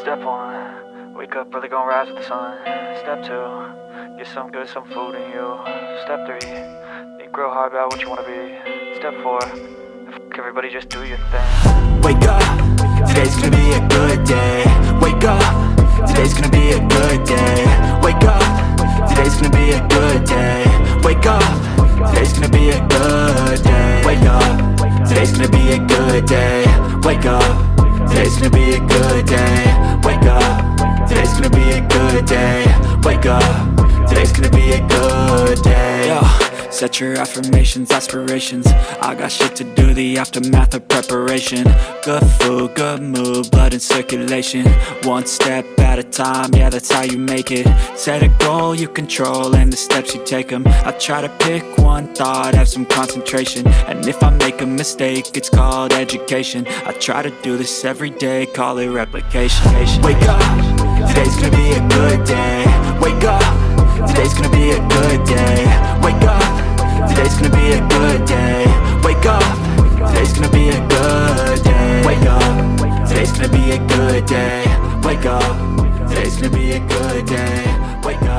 Step 1, wake up early, gonna rise with the sun. Step 2, get some good, some food in you. Step 3, think real hard about what you wanna be. Step 4, fuck everybody, just do your thing. Wake up, today's gonna be a good day. Wake up, today's gonna be a good day. Wake up, today's gonna be a good day. Wake up, today's gonna be a good day. Wake up, today's gonna be a good day. Wake up, today's gonna be a good day. Wake up, today's gonna be a good day. Wake up, today's gonna be a good day. Yo, set your affirmations, aspirations. I got shit to do, the aftermath of preparation. Good food, good mood, blood in circulation. One step at a time, yeah, that's how you make it. Set a goal you control and the steps you take them. I try to pick one thought, have some concentration. And if I make a mistake, it's called education. I try to do this every day, call it replication. Wake up, today's gonna be a good day. Wake up, today's gonna be a good day. Wake up, today's gonna be a good day. Wake up, today's gonna be a good day. Wake up, today's gonna be a good day. Wake up, today's gonna be a good day. Wake up.